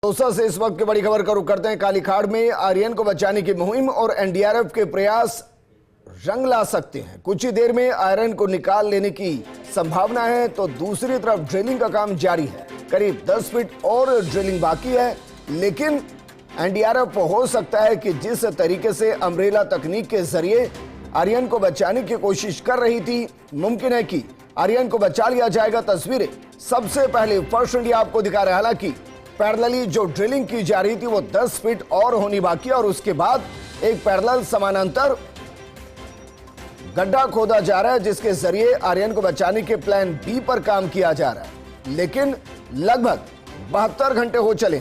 दौसा से इस वक्त की बड़ी खबर का रुख करते हैं। कालीखाड़ में आर्यन को बचाने की मुहिम और एनडीआरएफ के प्रयास रंग ला सकते हैं। कुछ ही देर में आर्यन को निकाल लेने की संभावना है, तो दूसरी तरफ ड्रिलिंग का काम जारी है। करीब 10 फीट और ड्रिलिंग बाकी है, लेकिन एनडीआरएफ हो सकता है कि जिस तरीके से अम्ब्रेला तकनीक के जरिए आर्यन को बचाने की कोशिश कर रही थी, मुमकिन है कि आर्यन को बचा लिया जाएगा। तस्वीरें सबसे पहले फर्स्ट इंडिया आपको दिखा रहा है। हालांकि पैरेलली जो ड्रिलिंग की जा रही थी वो 10 फीट और होनी बाकी है, और उसके बाद एक पैरेलल समानांतर गड्ढा खोदा जा रहा है, जिसके जरिए आर्यन को बचाने के प्लान बी पर काम किया जा रहा है। लेकिन लगभग 72 घंटे हो चले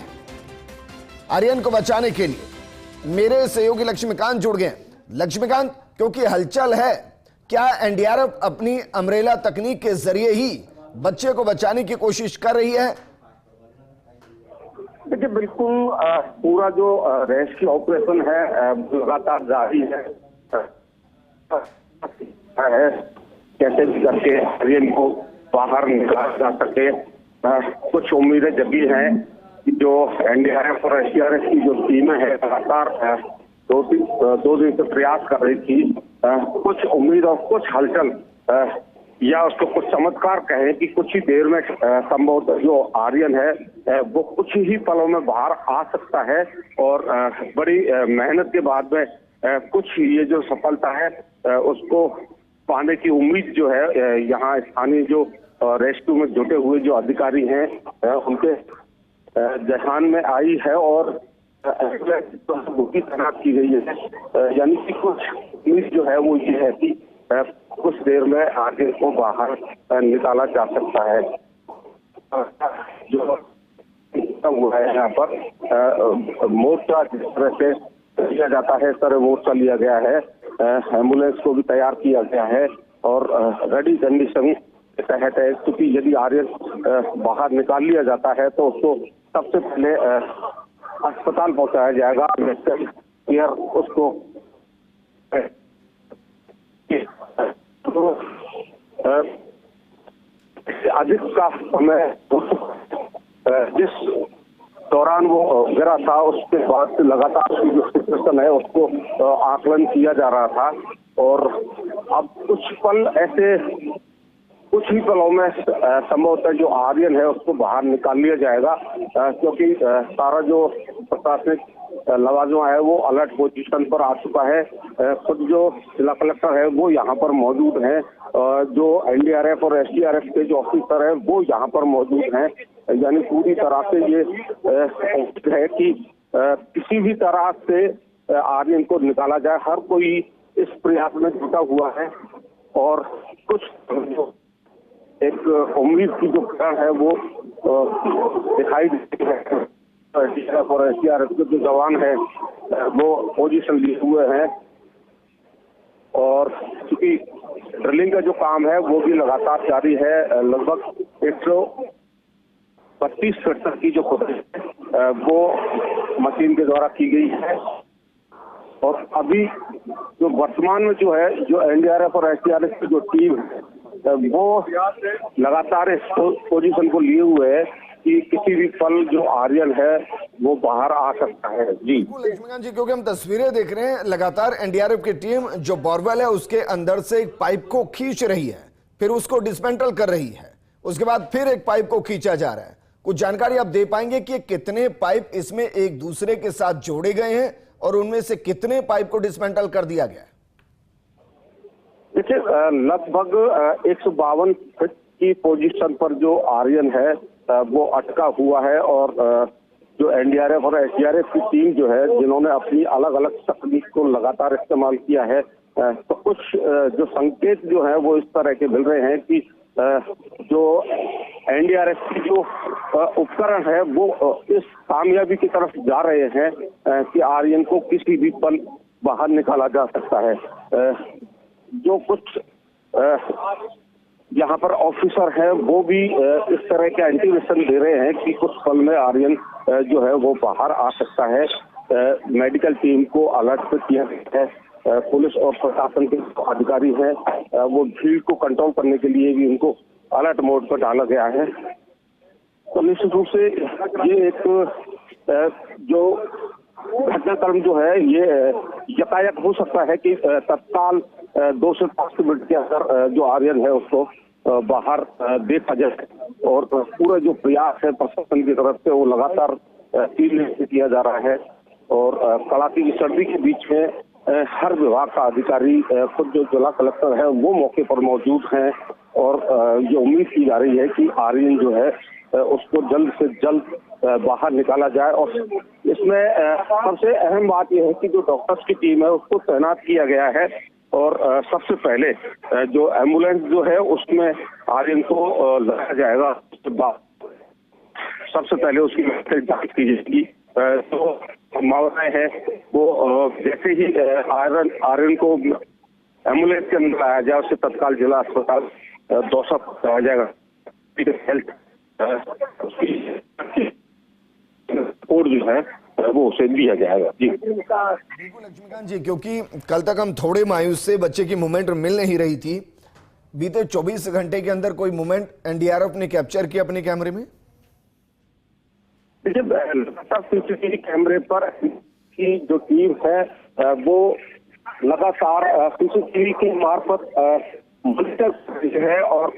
आर्यन को बचाने के लिए। मेरे सहयोगी लक्ष्मीकांत जुड़ गए। लक्ष्मीकांत, क्योंकि हलचल है, क्या एनडीआरएफ अपनी अम्ब्रेला तकनीक के जरिए ही बच्चे को बचाने की कोशिश कर रही है? देखिए, बिल्कुल पूरा जो रेस्क्यू ऑपरेशन है लगातार जारी है। कैसे भी करके आर्यन को बाहर निकाला जा सके। कुछ उम्मीदें जगी हैं कि जो एनडीआरएफ और एसडीआरएफ की जो टीमें हैं लगातार दो दिन से प्रयास कर रही थी। कुछ उम्मीद और कुछ हलचल या उसको कुछ चमत्कार कहें कि कुछ ही देर में संभवतः जो आर्यन है वो कुछ ही पलों में बाहर आ सकता है, और बड़ी मेहनत के बाद में कुछ ये जो सफलता है उसको पाने की उम्मीद जो है यहाँ स्थानीय जो रेस्क्यू में जुटे हुए जो अधिकारी हैं उनके जहान में आई है, और बुकी तैनात की गई है। यानी कि कुछ उम्मीद जो है वो ये है कि कुछ देर में आर्यन को बाहर निकाला जा सकता है। जो हुआ है यहाँ पर मोर्चा जिस तरह से लिया जाता है, इस तरह मोर्चा लिया गया है। एम्बुलेंस को भी तैयार किया गया है और रेडी कंडीशन के तहत है, क्योंकि यदि आर्यन बाहर निकाल लिया जाता है तो उसको सबसे पहले अस्पताल पहुंचाया जाएगा। मेडिकल केयर उसको अधिक का समय जिस दौरान वो गिरा था उसके बाद से लगातार उसकी जो सिचुएशन है उसको आकलन किया जा रहा था, और अब कुछ ही पलों में संभवतः जो आर्यन है उसको बाहर निकाल लिया जाएगा, क्योंकि सारा जो प्रशासनिक लवाजमा है वो अलर्ट पोजीशन पर आ चुका है। खुद जो जिला कलेक्टर है वो यहाँ पर मौजूद हैं, जो एनडीआरएफ और एसडीआरएफ के जो ऑफिसर हैं वो यहाँ पर मौजूद हैं। यानी पूरी तरह से ये है कि किसी भी तरह से आर्यन को निकाला जाए। हर कोई इस प्रयास में जुटा हुआ है, और कुछ एक उम्मीद की जो किरण है वो दिखाई देती है। एसडीआरएफ और एसडीआरएफ के जो जवान है वो पोजीशन लिए हुए हैं, और क्योंकि ड्रिलिंग का जो काम है वो भी लगातार जारी है। लगभग 132 फीट तक की जो खुदाई है वो मशीन के द्वारा की गई है, और अभी जो वर्तमान में जो है जो एनडीआरएफ और एसडीआरएफ की जो टीम है वो लगातार इस पोजीशन को लिए हुए है कि किसी भी पल जो आर्यन है वो बाहर आ सकता है। जी लक्ष्मीकांत जी, क्योंकि हम तस्वीरें देख रहे हैं, लगातार एनडीआरएफ की टीम जो बोरवेल है उसके अंदर से एक पाइप को खींच रही है, फिर उसको डिसमेंटल कर रही है, उसके बाद फिर एक पाइप को खींचा जा रहा है। कुछ जानकारी आप दे पाएंगे कि कितने पाइप इसमें एक दूसरे के साथ जोड़े गए हैं और उनमें से कितने पाइप को डिसमेंटल कर दिया गया है? देखिए, लगभग 152 फीट की पोजीशन पर जो आर्यन है वो अटका हुआ है, और जो एनडीआरएफ और एसडीआरएफ की टीम जो है जिन्होंने अपनी अलग अलग तकनीक को लगातार इस्तेमाल किया है, तो कुछ जो संकेत जो है वो इस तरह के मिल रहे हैं कि जो एनडीआरएफ की जो उपकरण है वो इस कामयाबी की तरफ जा रहे हैं कि आर्यन को किसी भी पल बाहर निकाला जा सकता है। जो कुछ यहाँ पर ऑफिसर है वो भी इस तरह के इंटीमेशन दे रहे हैं कि कुछ पल में आर्यन जो है वो बाहर आ सकता है। मेडिकल टीम को अलर्ट पे किया गया है। पुलिस और प्रशासन के अधिकारी हैं वो भीड़ को कंट्रोल करने के लिए भी उनको अलर्ट मोड पर डाला गया है। तो निश्चित रूप से ये एक जो घटनाक्रम जो है ये यकायक हो सकता है कि तत्काल 2 से 5 मिनट के अंदर जो आर्यन है उसको बाहर देखा जाए। और पूरा जो प्रयास है प्रशासन की तरफ से वो लगातार तीव्र से किया जा रहा है। और कड़ाके की सर्दी के बीच में हर विभाग का अधिकारी, खुद जो जिला कलेक्टर है वो मौके पर मौजूद हैं। और ये उम्मीद की जा रही है कि आर्यन जो है उसको जल्द से जल्द बाहर निकाला जाए। और इसमें सबसे अहम बात यह है कि जो डॉक्टर्स की टीम है उसको तैनात किया गया है। और सबसे पहले जो एम्बुलेंस जो है उसमें आर्यन को लाया जाएगा। उसके बाद सबसे पहले उसकी जांच की जाएगी। तो संभावनाएं है वो जैसे ही आर्यन को एम्बुलेंस के अंदर लाया जाए उसे तत्काल जिला अस्पताल दौसा पहुंचाया जाएगा। हेल्थ रिपोर्ट जो है वो उसे दिया जाएगा। जी बिल्कुल लक्ष्मीकांत जी, क्योंकि कल तक हम थोड़े मायूस से बच्चे की मूवमेंट मिल नहीं रही थी। बीते 24 घंटे के अंदर कोई मूवमेंट एनडीआरएफ ने कैप्चर किया अपने कैमरे में? देखिए, लगातार सीसीटीवी कैमरे पर की जो टीम है वो लगातार सीसीटीवी के मार्फत मॉनिटर है। और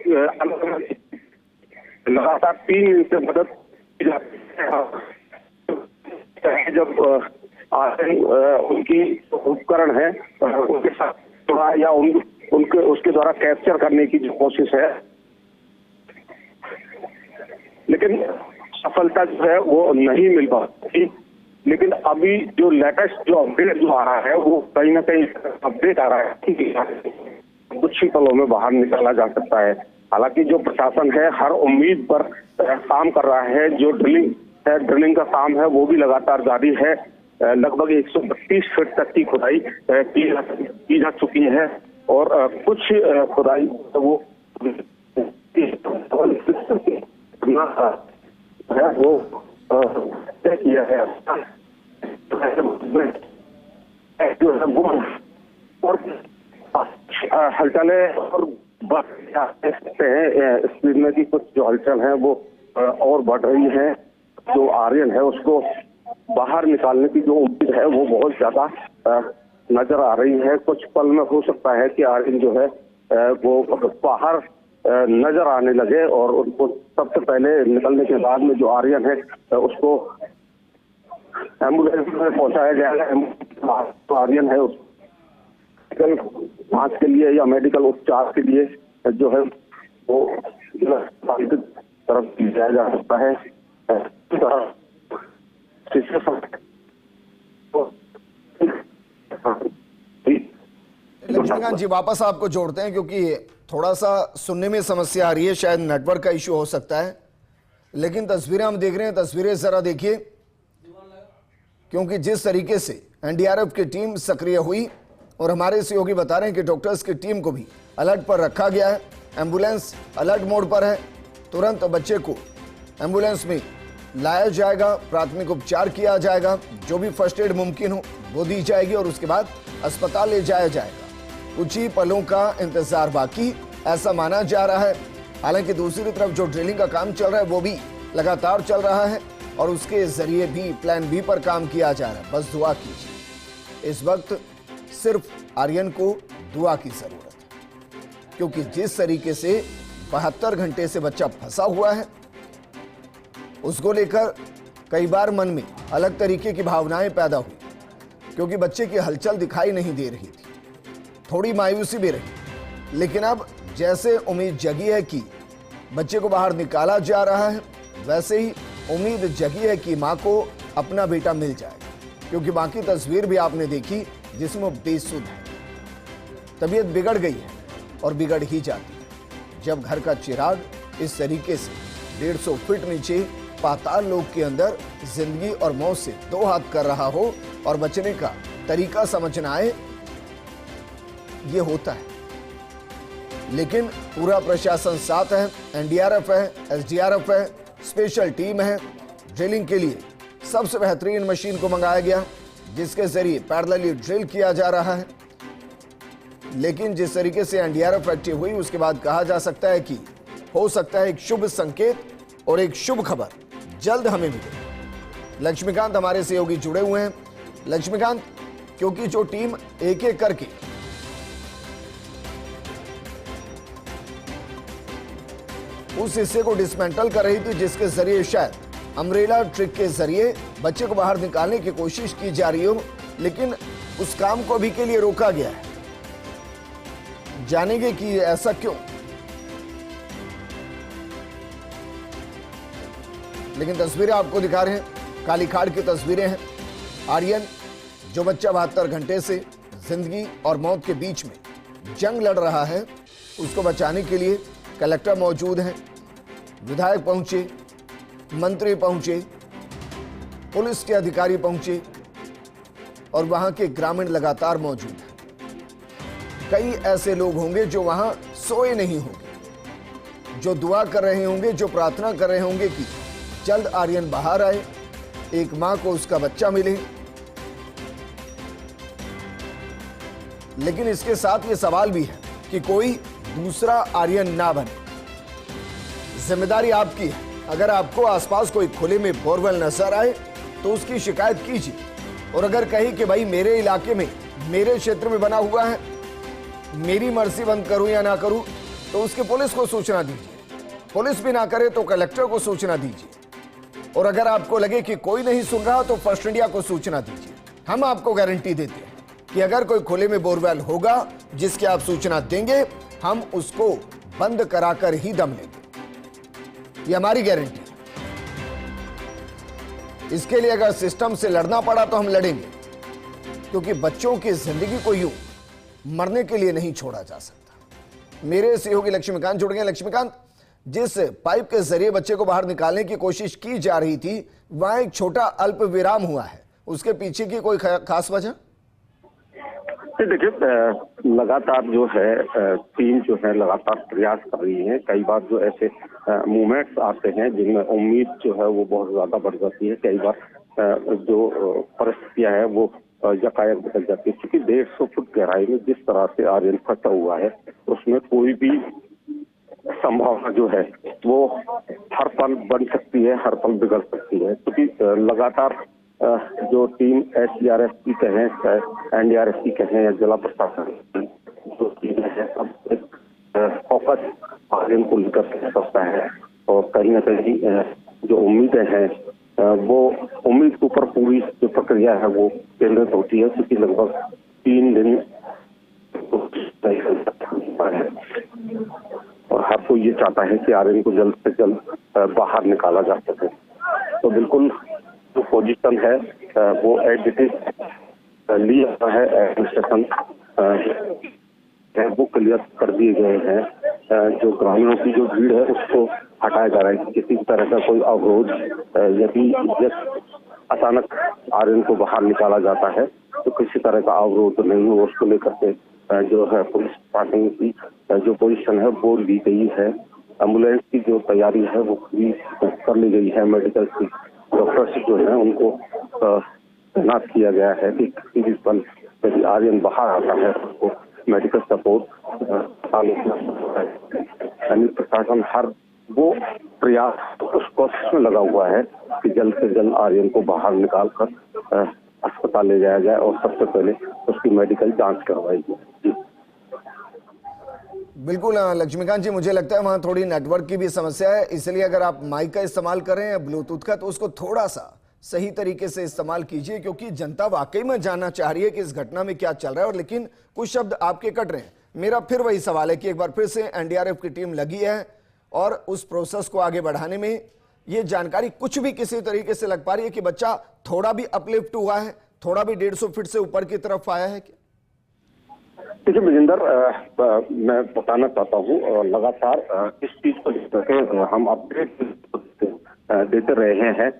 लगातार 3 दिन से मदद की जाती है। जब उनकी उपकरण है उनके साथ थोड़ा या उनके उसके द्वारा कैप्चर करने की जो कोशिश है, लेकिन सफलता जो है वो नहीं मिल पाती। लेकिन अभी जो लेटेस्ट जो अपडेट जो आ रहा है वो कहीं ना कहीं अपडेट आ रहा है कि कुछ ही पलों में बाहर निकाला जा सकता है। हालांकि जो प्रशासन है हर उम्मीद पर काम कर रहा है। जो ड्रिलिंग का काम है वो भी लगातार जारी है। लगभग 132 फीट तक की खुदाई की जा चुकी है। और कुछ खुदाई वो तय किया है जो है वो। और हलचलें और देख सकते हैं स्पीड में की कुछ जो हलचल है वो और बढ़ रही है। जो आर्यन है उसको बाहर निकालने की जो उम्मीद है वो बहुत ज्यादा नजर आ रही है। कुछ पल में हो सकता है कि आर्यन जो है वो बाहर नजर आने लगे। और उनको सबसे पहले निकलने के बाद में जो आर्यन है उसको एम्बुलेंस में पहुंचाया जाएगा। आर्यन है उसको जांच के लिए या मेडिकल उपचार के लिए जो है वो तरफ जाया जा सकता है। लक्ष्मीकांत जी, वापस आपको जोड़ते हैं क्योंकि थोड़ा सा सुनने में समस्या आ रही है, शायद नेटवर्क का इश्यू हो सकता है। लेकिन तस्वीरें हम देख रहे हैं, तस्वीरें जरा देखिए, क्योंकि जिस तरीके से एनडीआरएफ की टीम सक्रिय हुई और हमारे सहयोगी बता रहे हैं कि डॉक्टर्स की टीम को भी अलर्ट पर रखा गया है। एम्बुलेंस अलर्ट मोड पर है। तुरंत बच्चे को एम्बुलेंस में लाया जाएगा, प्राथमिक उपचार किया जाएगा, जो भी फर्स्ट एड मुमकिन हो वो दी जाएगी और उसके बाद अस्पताल ले जाया जाएगा। कुछ ही पलों का इंतजार बाकी, ऐसा माना जा रहा है। हालांकि दूसरी तरफ जो ड्रिलिंग का काम चल रहा है वो भी लगातार चल रहा है और उसके जरिए भी प्लान बी पर काम किया जा रहा है। बस दुआ कीजिए, इस वक्त सिर्फ आर्यन को दुआ की जरूरत है, क्योंकि जिस तरीके से 72 घंटे से बच्चा फंसा हुआ है उसको लेकर कई बार मन में अलग तरीके की भावनाएं पैदा हुई, क्योंकि बच्चे की हलचल दिखाई नहीं दे रही थी, थोड़ी मायूसी भी रही। लेकिन अब जैसे उम्मीद जगी है कि बच्चे को बाहर निकाला जा रहा है, वैसे ही उम्मीद जगी है कि मां को अपना बेटा मिल जाएगा, क्योंकि बाकी तस्वीर भी आपने देखी जिसमें बेसुध है, तबीयत बिगड़ गई है और बिगड़ ही जाती है जब घर का चिराग इस तरीके से 150 फीट नीचे पाताल लोक के अंदर जिंदगी और मौत से दो हाथ कर रहा हो और बचने का तरीका समझना आए। ये होता है, लेकिन पूरा प्रशासन साथ है, एनडीआरएफ है, एसडीआरएफ है, स्पेशल टीम है। ड्रिलिंग के लिए सबसे बेहतरीन मशीन को मंगाया गया, जिसके जरिए पैरेलली ड्रिल किया जा रहा है। लेकिन जिस तरीके से एनडीआरएफ एक्टिव हुई उसके बाद कहा जा सकता है कि हो सकता है एक शुभ संकेत और एक शुभ खबर जल्द हमें मिले। लक्ष्मीकांत हमारे सहयोगी जुड़े हुए हैं। लक्ष्मीकांत, क्योंकि जो टीम एक एक करके उस हिस्से को डिसमेंटल कर रही थी जिसके जरिए शायद अम्ब्रेला ट्रिक के जरिए बच्चे को बाहर निकालने की कोशिश की जा रही हो, लेकिन उस काम को अभी के लिए रोका गया है। जानेंगे कि ऐसा क्यों, लेकिन तस्वीरें आपको दिखा रहे हैं, कालीखाड़ की तस्वीरें हैं। आर्यन, जो बच्चा 72 घंटे से जिंदगी और मौत के बीच में जंग लड़ रहा है, उसको बचाने के लिए कलेक्टर मौजूद हैं, विधायक पहुंचे, मंत्री पहुंचे, पुलिस के अधिकारी पहुंचे और वहां के ग्रामीण लगातार मौजूद हैं। कई ऐसे लोग होंगे जो वहां सोए नहीं होंगे, जो दुआ कर रहे होंगे, जो प्रार्थना कर रहे होंगे कि जल्द आर्यन बाहर आए, एक मां को उसका बच्चा मिले। लेकिन इसके साथ ये सवाल भी है कि कोई दूसरा आर्यन ना बने। जिम्मेदारी आपकी है। अगर आपको आसपास कोई खुले में बोरवेल नजर आए तो उसकी शिकायत कीजिए, और अगर कहीं कि भाई मेरे इलाके में, मेरे क्षेत्र में बना हुआ है, मेरी मर्जी बंद करूं या ना करूं, तो उसके पुलिस को सूचना दीजिए। पुलिस भी ना करे तो कलेक्टर को सूचना दीजिए, और अगर आपको लगे कि कोई नहीं सुन रहा तो फर्स्ट इंडिया को सूचना दीजिए। हम आपको गारंटी देते हैं कि अगर कोई खुले में बोरवेल होगा जिसकी आप सूचना देंगे, हम उसको बंद कराकर ही दम लेंगे। ये हमारी गारंटी है। इसके लिए अगर सिस्टम से लड़ना पड़ा तो हम लड़ेंगे, क्योंकि बच्चों की जिंदगी को यूं मरने के लिए नहीं छोड़ा जा सकता। मेरे सहयोगी लक्ष्मीकांत जुड़ गए। लक्ष्मीकांत, जिस पाइप के जरिए बच्चे को बाहर निकालने की कोशिश की जा रही थी, वहां एक छोटा अल्प विराम हुआ है, उसके पीछे की कोई खास वजह? देखिए, लगातार जो है टीम जो है लगातार प्रयास कर रही है। कई बार जो ऐसे मूवमेंट्स आते हैं जिनमें उम्मीद जो है वो बहुत ज्यादा बढ़ जाती है। कई बार जो परिस्थितियां हैं वो यकायक बदल जाती है, क्योंकि 150 फुट गहराई में जिस तरह से आर्यन फंसा हुआ है, उसमें कोई भी संभावना जो है वो हर पल बन सकती है, हर पल बिगड़ सकती है। क्योंकि लगातार जो टीम SDRF की कहें, NDRF की कहें या जिला प्रशासन जो टीम है, सब एक फोकस आर्यन को लेकर सकता है, और कहीं ना कहीं जो उम्मीदें हैं वो उम्मीद के ऊपर पूरी जो प्रक्रिया है वो केंद्रित होती है, क्योंकि लगभग 3 दिन और हर कोई ये चाहता है कि आर्यन को जल्द से जल्द बाहर निकाला जा सके। तो बिल्कुल जो पोजीशन है वो एज इट इज लिया है, एडमिनिस्ट्रेशन वो क्लियर कर दिए गए हैं। जो ग्रामीणों की जो भीड़ है उसको हटाया जा रहा है। किसी भी तरह का कोई अवरोध, यदि अचानक आर्यन को बाहर निकाला जाता है तो किसी तरह का अवरोध नहीं हो, उसको लेकर के जो है पुलिस प्रशासन की जो पोजीशन है वो ली गई है। एम्बुलेंस की जो तैयारी है वो पूरी कर ली गई है। मेडिकल की डॉक्टर्स जो है उनको तैनात किया गया है कि किसी भी पल यदि आर्यन बाहर आता है तो मेडिकल सपोर्ट यानी प्रशासन हर वो प्रयास उस कोशिश में लगा हुआ है कि जल्द से जल्द आर्यन को बाहर निकालकर अस्पताल ले जाया जाए और सबसे पहले उसकी मेडिकल जांच करवाई जाए। बिल्कुल लक्ष्मीकांत जी, मुझे लगता है वहां थोड़ी नेटवर्क की भी समस्या है, इसलिए अगर आप माइक का इस्तेमाल कर रहे हैं, ब्लूटूथ का, तो उसको थोड़ा सा सही तरीके से इस्तेमाल कीजिए, क्योंकि जनता वाकई में जानना चाह रही है कि इस घटना में क्या चल रहा है। और लेकिन कुछ शब्द आपके कट रहे हैं। मेरा फिर वही सवाल है कि एक बार फिर से NDRF की टीम लगी है और उस प्रोसेस को आगे बढ़ाने में ये जानकारी कुछ भी किसी तरीके से लग पा रही है कि बच्चा थोड़ा भी अपलिफ्ट हुआ है, थोड़ा भी 150 फीट से ऊपर की तरफ आया है क्या? देखिए विजेंद्र, मैं बताना चाहता हूँ, लगातार इस चीज को लेकर हम अपडेट देते रहे हैं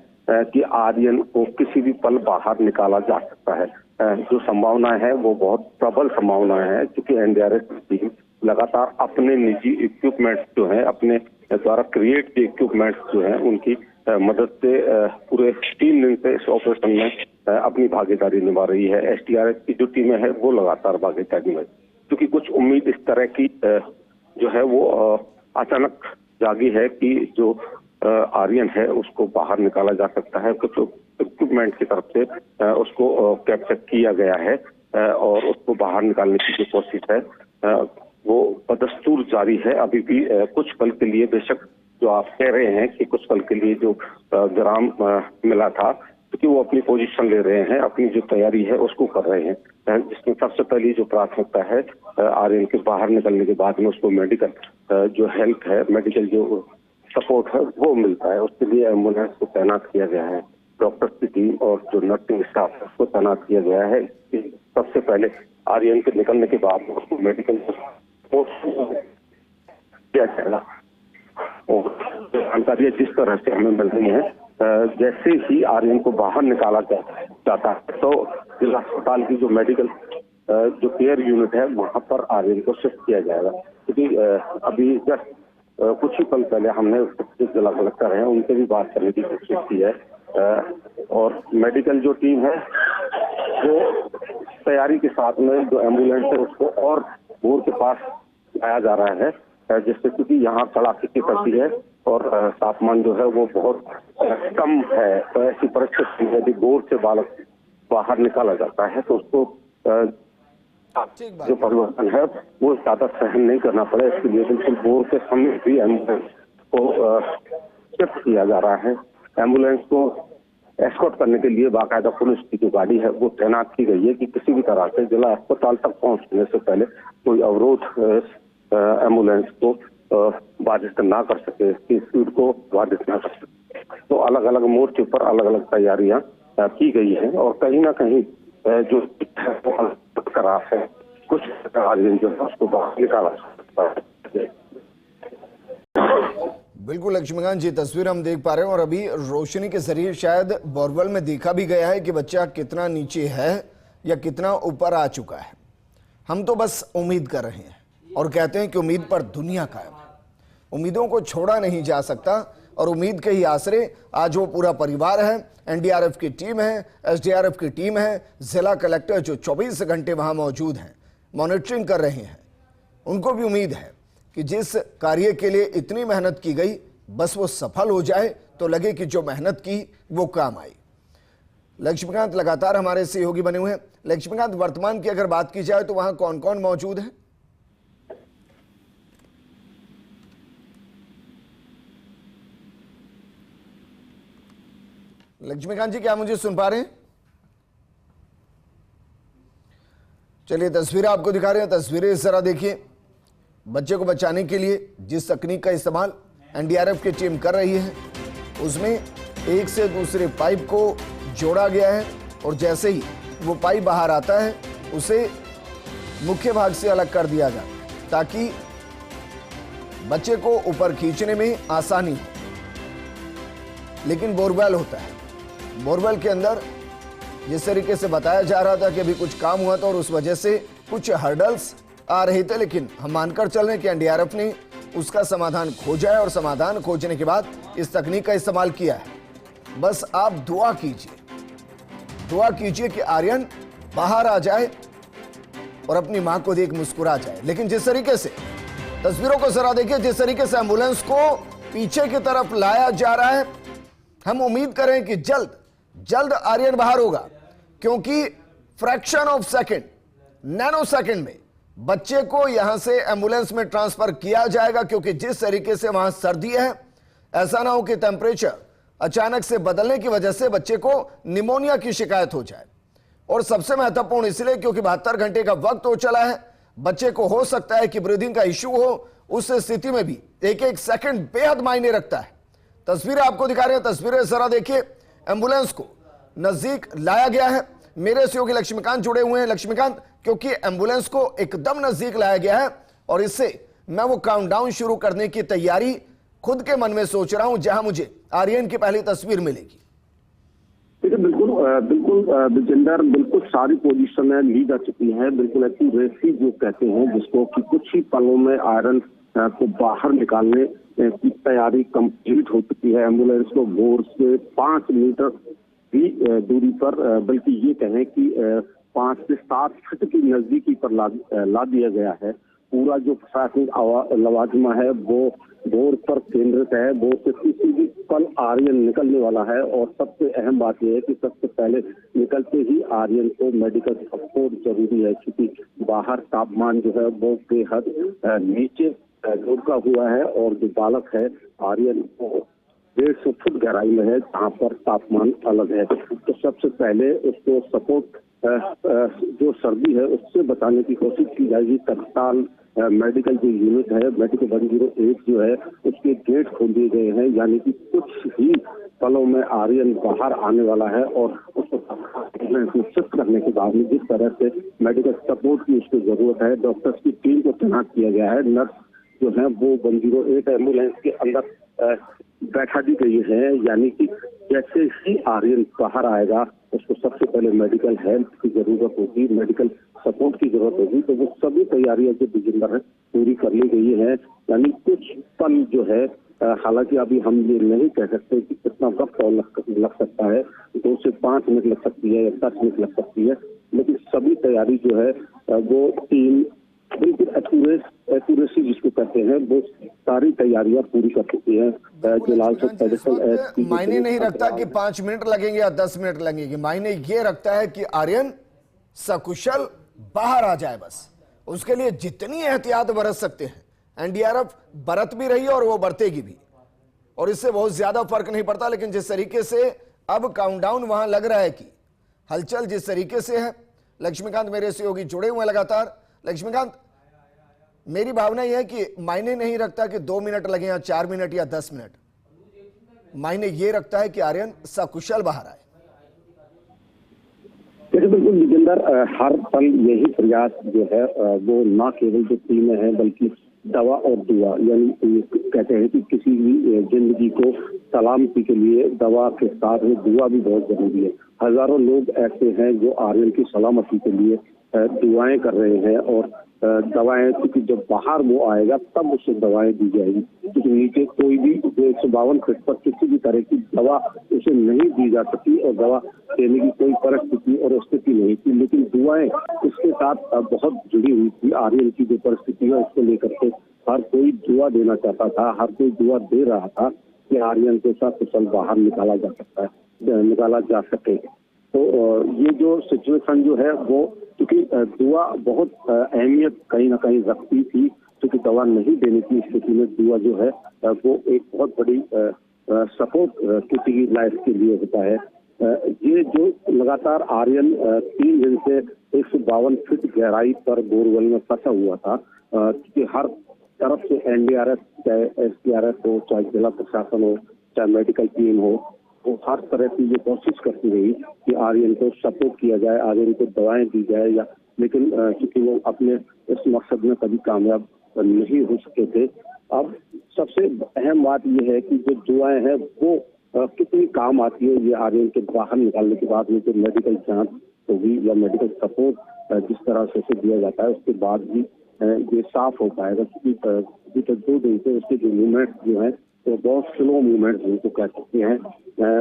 कि आर्यन को किसी भी पल बाहर निकाला जा सकता है। जो संभावना है वो बहुत प्रबल संभावना है, क्योंकि NDRF टीम लगातार अपने निजी इक्विपमेंट्स जो है, अपने द्वारा क्रिएट किए इक्विपमेंट्स जो है, उनकी मदद से पूरे 3 दिन से इस ऑपरेशन में अपनी भागीदारी निभा रही है। SDRF की जो टीमें हैं वो लगातार भागीदारी में, क्योंकि कुछ उम्मीद इस तरह की जो है वो अचानक जागी है कि जो आर्यन है उसको बाहर निकाला जा सकता है। कुछ इक्विपमेंट की तरफ से उसको कैप्चर किया गया है और उसको बाहर निकालने की जो कोशिश है वो बदस्तूर जारी है। अभी भी कुछ पल के लिए, बेशक जो आप कह रहे हैं कि कुछ पल के लिए जो विराम मिला था, क्योंकि वो अपनी पोजीशन ले रहे हैं, अपनी जो तैयारी है उसको कर रहे हैं, जिसमें सबसे पहली जो प्राथमिकता है आर्यन के बाहर निकलने के बाद में उसको मेडिकल जो हेल्प है, मेडिकल जो सपोर्ट है वो मिलता है। उसके लिए एम्बुलेंस को तैनात किया गया है, डॉक्टर्स की टीम और जो नर्सिंग स्टाफ है उसको तैनात किया गया है। सबसे पहले आर्यन के निकलने के बाद उसको मेडिकल सपोर्ट किया जाएगा। और जानकारी जिस तरह से हमें मिल रही है, जैसे ही आर्यन को बाहर निकाला जाता है तो जिला अस्पताल की जो मेडिकल जो केयर यूनिट है वहां पर आर्यन को शिफ्ट किया जाएगा। क्योंकि अभी जस्ट कुछ ही पल पहले हमने जिला कलेक्टर हैं उनसे भी बात करने की कोशिश की है और मेडिकल जो टीम है वो तैयारी के साथ में जो एम्बुलेंस है उसको और बोर के पास लाया जा रहा है, जिससे क्योंकि यहाँ कड़ाके की सर्दी है और तापमान जो है वो बहुत कम है। तो ऐसी परिस्थिति में यदि बोर से बालक बाहर निकाला जाता है तो उसको जो परिवर्तन है वो ज्यादा सहन नहीं करना पड़े, इसके लिए बिल्कुल बोर के समीप भी एम्बुलेंस को शिफ्ट किया जा रहा है। एम्बुलेंस को एस्कॉर्ट करने के लिए बाकायदा पुलिस की जो गाड़ी है वो तैनात की गई है कि किसी भी तरह से जिला अस्पताल तक पहुंचने से पहले कोई अवरोध एम्बुलेंस को बाधित ना कर सके, कि स्पीड को बाधित ना कर सके। तो अलग अलग मोर्चे पर अलग अलग तैयारियां की गई हैं और कहीं ना कहीं जो है वो अलग करा है, कुछ आर्यन जो है उसको बाहर निकाला सकता है। बिल्कुल लक्ष्मीकांत जी, तस्वीर हम देख पा रहे हैं और अभी रोशनी के जरिए शायद बोरवेल में देखा भी गया है कि बच्चा कितना नीचे है या कितना ऊपर आ चुका है। हम तो बस उम्मीद कर रहे हैं और कहते हैं कि उम्मीद पर दुनिया कायम है। उम्मीदों को छोड़ा नहीं जा सकता और उम्मीद के ही आसरे आज वो पूरा परिवार है, एनडीआरएफ की टीम है, एसडीआरएफ की टीम है, जिला कलेक्टर जो 24 घंटे वहां मौजूद हैं, मॉनिटरिंग कर रहे हैं। उनको भी उम्मीद है कि जिस कार्य के लिए इतनी मेहनत की गई बस वो सफल हो जाए तो लगे कि जो मेहनत की वो काम आई। लक्ष्मीकांत लगातार हमारे सहयोगी बने हुए हैं। लक्ष्मीकांत, वर्तमान की अगर बात की जाए तो वहां कौन कौन मौजूद है? लक्ष्मीकांत जी, क्या मुझे सुन पा रहे हैं? चलिए तस्वीरें आपको दिखा रहे हैं, तस्वीरें जरा देखिए। बच्चे को बचाने के लिए जिस तकनीक का इस्तेमाल एनडीआरएफ की टीम कर रही है उसमें एक से दूसरे पाइप को जोड़ा गया है और जैसे ही वो पाइप बाहर आता है उसे मुख्य भाग से अलग कर दिया जाए ताकि बच्चे को ऊपर खींचने में आसानी हो। लेकिन बोरवेल होता है, बोरवेल के अंदर जिस तरीके से बताया जा रहा था कि अभी कुछ काम हुआ था और उस वजह से कुछ हर्डल्स आ रहे थे, लेकिन हम मानकर चल रहे हैं कि एनडीआरएफ ने उसका समाधान खोजा है और समाधान खोजने के बाद इस तकनीक का इस्तेमाल किया है। बस आप दुआ कीजिए कि आर्यन बाहर आ जाए और अपनी मां को देख मुस्कुरा जाए। लेकिन जिस तरीके से तस्वीरों को जरा देखिए, जिस तरीके से एम्बुलेंस को पीछे की तरफ लाया जा रहा है, हम उम्मीद करें कि जल्द आर्यन बाहर होगा, क्योंकि fraction of second, nano second में बच्चे को यहां से एम्बुलेंस में ट्रांसफर किया जाएगा। क्योंकि जिस तरीके से वहां सर्दी है, ऐसा ना हो कि टेम्परेचर अचानक से बदलने की वजह से बच्चे को निमोनिया की शिकायत हो जाए। और सबसे महत्वपूर्ण इसलिए क्योंकि 72 घंटे का वक्त हो चला है, बच्चे को हो सकता है कि ब्रीदिंग का इश्यू हो। उस स्थिति में भी एक एक सेकंड बेहद मायने रखता है। तस्वीरें आपको दिखा रहे हैं, तस्वीरें जरा देखिए। एम्बुलेंस को नजदीक लाया गया है। मेरे सहयोगी लक्ष्मीकांत जुड़े हुए हैं। लक्ष्मीकांत, क्योंकि एम्बुलेंस को एकदम नजदीक लाया गया है और इससे मैं वो काउंटडाउन शुरू करने की तैयारी खुद के मन में सोच रहा हूं जहां मुझे आर्यन की पहली तस्वीर मिलेगी। बिल्कुल विजेंदर, बिल्कुल सारी पोजीशन ली जा चुकी है। बिल्कुल एक्यूरेसी जो कहते हैं जिसको, कि कुछ ही पलों में आयरन को बाहर निकालने की तैयारी कंप्लीट हो चुकी है। एम्बुलेंस को बोर से 5 मीटर की दूरी पर, बल्कि ये कहें कि 5 से 7 फीट की नजदीकी पर ला दिया गया है पूरा जो प्रशासनिक लवाजमा है वो बोर पर केंद्रित है। बोर से किसी भी पल आर्यन निकलने वाला है और सबसे अहम बात यह है कि सबसे पहले निकलते ही आर्यन को मेडिकल सपोर्ट जरूरी है, क्योंकि बाहर तापमान जो है वो बेहद नीचे लुढ़का हुआ है और जो बालक है आर्यन को 150 फुट गहराई में है, जहाँ पर तापमान अलग है। तो सबसे पहले उसको सपोर्ट जो सर्दी है उससे बचाने की कोशिश की जाएगी। तत्काल मेडिकल जो यूनिट है, मेडिकल 108 जो है उसके गेट खोल दिए गए हैं, यानी कि कुछ ही पलों में आर्यन बाहर आने वाला है और उसको सुनिश्चित करने के बाद में जिस तरह से मेडिकल सपोर्ट की उसको जरूरत है, डॉक्टर्स की टीम को तैनात किया गया है। नर्स जो है वो 108 एम्बुलेंस के अंदर बैठा दी गई है, यानी कि जैसे ही आर्यन बाहर आएगा उसको सबसे पहले मेडिकल हेल्प की जरूरत होगी, मेडिकल सपोर्ट की जरूरत होगी। तो वो सभी तैयारियां जो दिसंबर है पूरी कर ली गई है। यानी कुछ पल जो है, हालांकि अभी हम ये नहीं कह सकते कि कितना वक्त और लग सकता है, 2 से 5 मिनट लग सकती है या 10 मिनट लग सकती है, लेकिन सभी तैयारी जो है वो टीम बिल्कुल एक्यूरेसी जिसको कहते हैं वो सारी तैयारियां पूरी कर चुकी है। जो लाल चौक मायने नहीं रखता कि 5 मिनट लगेंगे या 10 मिनट लगेंगे, मायने ये रखता है कि आर्यन सकुशल बाहर आ जाए। बस उसके लिए जितनी एहतियात बरत सकते हैं एनडीआरएफ बरत भी रही है और वो बरतेगी भी, और इससे बहुत ज्यादा फर्क नहीं पड़ता। लेकिन जिस तरीके से अब काउंटडाउन वहां लग रहा है कि हलचल जिस तरीके से है, लक्ष्मीकांत मेरे सहयोगी जुड़े हुए लगातार। लक्ष्मीकांत, मेरी भावना यह है कि मायने नहीं रखता कि 2 मिनट लगे या 4 मिनट या 10 मिनट, मायने ये रखता है कि आर्यन सकुशल बाहर आए। बिल्कुल विजेंदर, हर पल यही प्रयास जो है वो न केवल जो टीमें हैं बल्कि दवा और दुआ, यानी कहते हैं कि किसी भी जिंदगी को सलामती के लिए दवा के साथ में दुआ भी बहुत जरूरी है। हजारों लोग ऐसे हैं जो आर्यन की सलामती के लिए दुआएं कर रहे हैं और दवाएं, क्योंकि जब बाहर वो आएगा तब उसे दवाएं दी जाएगी, क्योंकि नीचे कोई भी 152 फीट पर किसी भी तरह की दवा उसे नहीं दी जा सकती और दवा देने की कोई परिस्थिति और स्थिति नहीं थी। लेकिन दुआएं इसके साथ बहुत जुड़ी हुई थी। आर्यन की जो परिस्थिति है उसको लेकर के हर कोई दुआ देना चाहता था, हर कोई दुआ दे रहा था कि आर्यन के साथ कुशल बाहर निकाला जा सके। तो ये जो सिचुएशन जो है वो, क्योंकि दुआ बहुत अहमियत कहीं ना कहीं रखती थी, क्योंकि दवा नहीं देने की स्थिति में दुआ जो है वो एक बहुत बड़ी सपोर्ट किसी की लाइफ के लिए होता है। ये जो लगातार आर्यन 3 दिन से 152 फीट गहराई पर बोरवेल में फंसा हुआ था, क्योंकि हर तरफ से एनडीआरएफ, चाहे एसडीआरएफ हो, चाहे जिला प्रशासन हो, चाहे मेडिकल टीम हो, वो हर तरह की ये कोशिश करती रही कि आर्यन को सपोर्ट किया जाए, आर्यन को दवाएं दी जाए, या लेकिन क्योंकि वो अपने इस मकसद में कभी कामयाब नहीं हो सके थे। अब सबसे अहम बात यह है कि जो दुआएं हैं वो कितनी काम आती है, ये आर्यन के बाहर निकालने के बाद में जो मेडिकल जांच होगी या मेडिकल सपोर्ट जिस तरह से उसे दिया जाता है उसके बाद भी ये साफ हो पाएगा। क्योंकि 2 दिन से उसके जो मूवमेंट जो है तो बहुत स्लो मूवमेंट जिनको कह सकते हैं,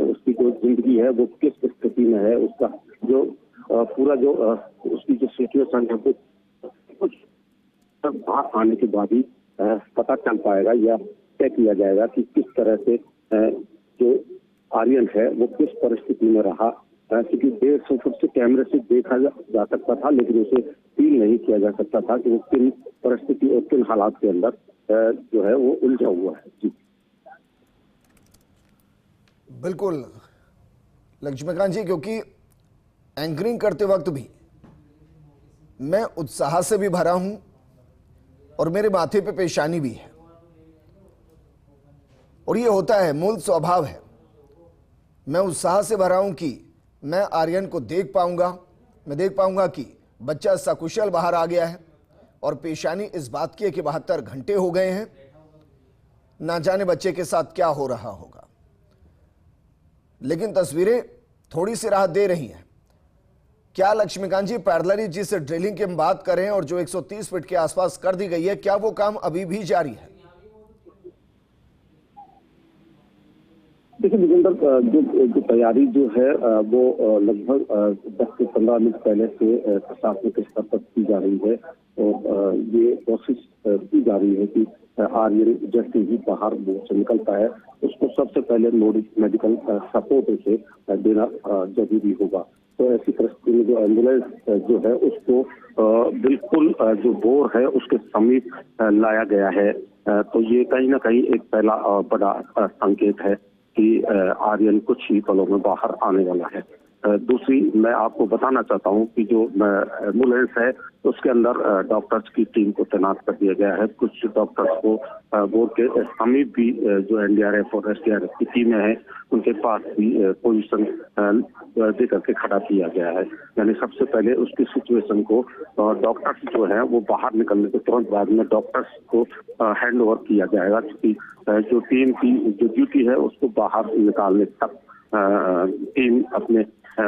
उसकी जो जिंदगी है वो किस स्थिति में है, उसका जो पूरा जो उसकी जो सिचुएशन है वो कुछ बाहर आने के बाद ही पता चल पाएगा या तय किया जाएगा कि किस तरह से जो आर्यन है वो किस परिस्थिति में रहा। क्योंकि 150 फुट से कैमरे से देखा जा सकता था, लेकिन उसे फील नहीं किया जा सकता था कि वो किन परिस्थिति और किन हालात के अंदर जो है वो उलझा हुआ है। जी बिल्कुल लक्ष्मीकांत जी, क्योंकि एंकरिंग करते वक्त भी मैं उत्साह से भी भरा हूं और मेरे माथे पे पेशानी भी है, और ये होता है, मूल स्वभाव है। मैं उत्साह से भरा हूं कि मैं आर्यन को देख पाऊंगा, मैं देख पाऊंगा कि बच्चा सकुशल बाहर आ गया है, और पेशानी इस बात की है कि 72 घंटे हो गए हैं, ना जाने बच्चे के साथ क्या हो रहा होगा। लेकिन तस्वीरें थोड़ी सी राहत दे रही हैं। क्या लक्ष्मीकांत जी, पैरेलली जिस ड्रिलिंग की हम बात करें और जो 130 फीट के आसपास कर दी गई है, क्या वो काम अभी भी जारी है? देखिए विजेंद्र, जो तैयारी जो है वो लगभग 10 से 15 मिनट पहले से प्रशासनिक स्तर पर की जा रही है और ये कोशिश की जा रही है कि आर्यन जैसे ही बाहर बोर्ड से निकलता है उसको सबसे पहले मेडिकल सपोर्ट उसे देना जरूरी होगा। तो ऐसी परिस्थिति में जो एम्बुलेंस जो है उसको बिल्कुल जो बोर है उसके समीप लाया गया है। तो ये कहीं ना कहीं एक पहला बड़ा संकेत है कि आर्यन कुछ ही पलों में बाहर आने वाला है। दूसरी मैं आपको बताना चाहता हूं कि जो एम्बुलेंस है उसके अंदर डॉक्टर्स की टीम को तैनात कर दिया गया है। कुछ डॉक्टर्स को बोर्ड के समीप भी जो एनडीआरएफ और एसडीआरएफ की टीमें हैं उनके पास भी पोजीशन दे करके खड़ा किया गया है। यानी सबसे पहले उसकी सिचुएशन को डॉक्टर्स जो है वो बाहर निकलने के तुरंत बाद में डॉक्टर्स को हैंड ओवर किया जाएगा, क्योंकि जो टीम की जो ड्यूटी है उसको बाहर निकालने तक टीम अपने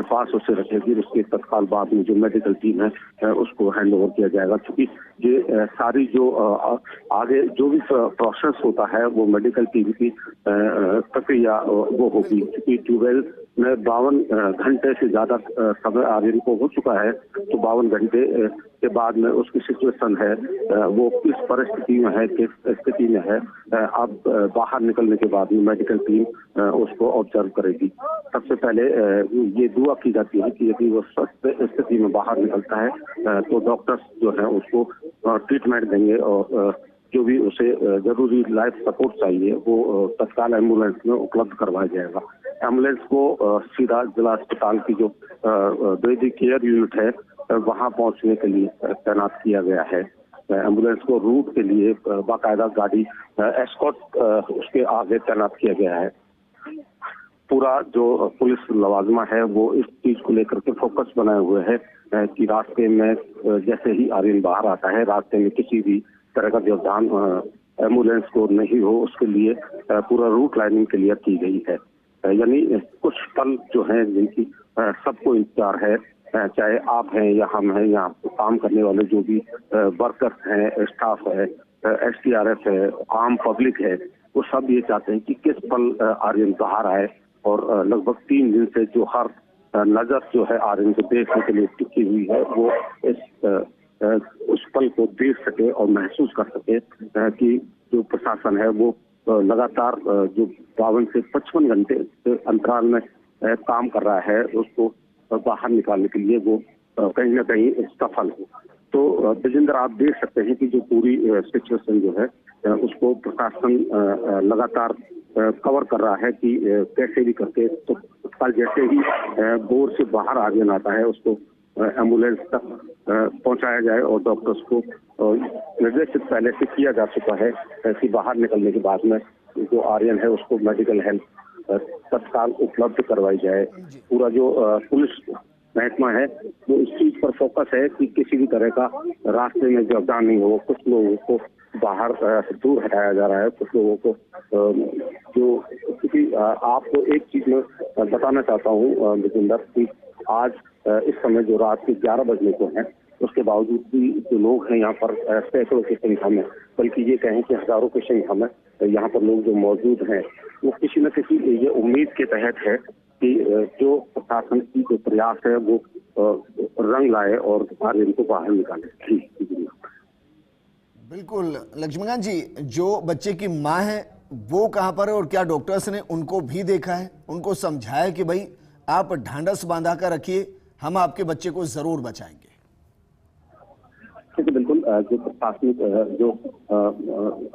पास उसे रखेगी। उसके तत्काल बाद में जो मेडिकल टीम है उसको हैंड ओवर किया जाएगा, क्योंकि ये सारी जो आगे जो भी प्रोसेस होता है वो मेडिकल टीम की प्रक्रिया वो होगी। क्योंकि 12 में 52 घंटे से ज्यादा समय आर्यन को हो चुका है, तो 52 घंटे के बाद में उसकी सिचुएशन है वो किस परिस्थिति में है, किस स्थिति में है, अब बाहर निकलने के बाद में मेडिकल टीम उसको ऑब्जर्व करेगी। सबसे पहले ये दुआ की जाती है कि यदि वो स्वस्थ स्थिति में बाहर निकलता है तो डॉक्टर्स जो है उसको ट्रीटमेंट देंगे और जो भी उसे जरूरी लाइफ सपोर्ट चाहिए वो तत्काल एम्बुलेंस में उपलब्ध करवाया जाएगा। एम्बुलेंस को सीधा जिला अस्पताल की जो बेसिक केयर यूनिट है वहां पहुंचने के लिए तैनात किया गया है। एम्बुलेंस को रूट के लिए बाकायदा गाड़ी एस्कॉर्ट उसके आगे तैनात किया गया है। पूरा जो पुलिस लवाजमा है वो इस चीज को लेकर के फोकस बनाए हुए है कि रास्ते में जैसे ही आर्यन बाहर आता है रास्ते में किसी भी तरह का व्यवधान एम्बुलेंस को नहीं हो, उसके लिए पूरा रूट लाइनिंग क्लियर की गई है। यानी कुछ पल जो है जिनकी सबको इंतजार है, चाहे आप हैं या हम हैं या काम करने वाले जो भी वर्कर्स हैं, स्टाफ है, एसडीआरएफ है, आम पब्लिक है, वो सब ये चाहते हैं कि किस पल आर्यन बाहर आए। और लगभग 3 दिन से जो हर नजर जो है आर्यन को देखने के लिए टिकी हुई है वो उस पल को देख सके और महसूस कर सके कि जो प्रशासन है वो लगातार जो 52 से 55 घंटे के अंतराल में काम कर रहा है उसको बाहर निकालने के लिए वो कहीं ना कहीं सफल हो। तो विजेंद्र, आप देख सकते हैं कि जो पूरी सिचुएशन जो है उसको प्रशासन लगातार कवर कर रहा है कि कैसे भी करके तो कल जैसे ही बोर्ड से बाहर आर्यन आता है उसको एम्बुलेंस तक पहुंचाया जाए और डॉक्टर्स को निर्देशित पहले से किया जा चुका है कि बाहर निकलने के बाद में जो आर्यन है उसको मेडिकल हेल्प तत्काल उपलब्ध करवाई जाए। पूरा जो पुलिस महकमा है वो इस चीज पर फोकस है कि किसी भी तरह का रास्ते में व्यवधान नहीं हो। कुछ लोगों को बाहर दूर हटाया जा रहा है, कुछ लोगों को जो, क्योंकि आपको एक चीज में बताना चाहता हूँ विजेंद्र कि आज इस समय जो रात के 11 बजने को है उसके बावजूद भी जो लोग हैं यहाँ पर सैकड़ों की संख्या में, बल्कि ये कहें कि हजारों की संख्या में यहाँ पर लोग जो मौजूद हैं वो किसी न किसी ये उम्मीद के तहत है कि जो प्रशासन की जो प्रयास है वो रंग लाए और आर्यन को बाहर निकाले। बिल्कुल लक्ष्मीकांत जी, जो बच्चे की माँ है वो कहाँ पर है और क्या डॉक्टर्स ने उनको भी देखा है, उनको समझाया कि भाई आप ढांढस बांधा कर रखिए, हम आपके बच्चे को जरूर बचाएंगे? ठीक है, बिल्कुल। जो प्रशासनिक जो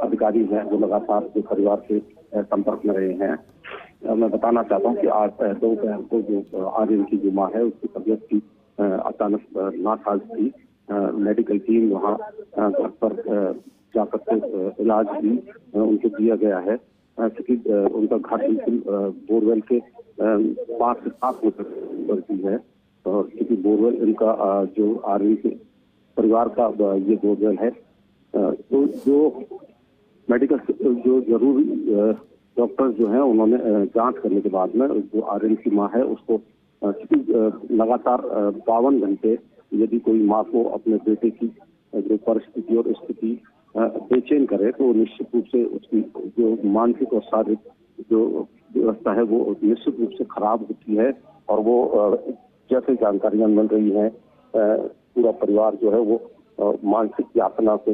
अधिकारी हैं वो लगातार जो परिवार के संपर्क में रहे हैं। मैं बताना चाहता हूँ कि आज दोपहर को जो आर्यन की जो माँ है उसकी तबीयत की अचानक नासाज थी। मेडिकल टीम वहाँ घर पर जाकर के इलाज भी उनको दिया गया है, क्योंकि उनका घर बिल्कुल बोरवेल के 5 से 7 मीटर पर भी है। और क्योंकि बोरवेल इनका जो आर्मी के परिवार का ये बोरवेल है, तो जो मेडिकल जो जरूरी डॉक्टर्स जो हैं उन्होंने जांच करने के बाद में जो आर्यन की माँ है उसको लगातार 52 घंटे यदि कोई माँ को अपने बेटे की जो परिस्थिति और स्थिति बेचैन करे तो निश्चित रूप से उसकी जो मानसिक और शारीरिक जो व्यवस्था है वो निश्चित रूप से खराब होती है। और वो जैसे जानकारियां मिल रही हैं, पूरा परिवार जो है वो मानसिक यातना से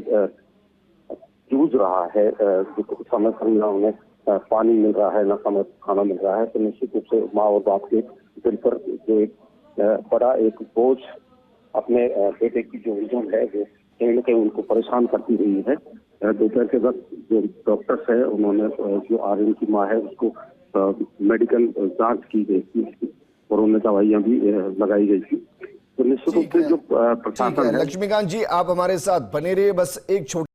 जूझ रहा है। समय पर ना उन्हें पानी मिल रहा है, ना समय पर खाना मिल रहा है। तो निश्चित रूप से माँ और बाप के दिल पर जो एक बड़ा एक बोझ अपने बेटे की जो उलझन है वो कहीं ना कहीं उनको परेशान करती रही है। दोपहर के वक्त जो डॉक्टर्स है उन्होंने जो आर्यन की माँ है उसको मेडिकल जांच की गई थी और उन्हें दवाइयां भी लगाई गई थी। तो निश्चित रूप से जो ठीक प्रशासन है है। लक्ष्मीकांत जी, आप हमारे साथ बने रहिए। बस एक छोटी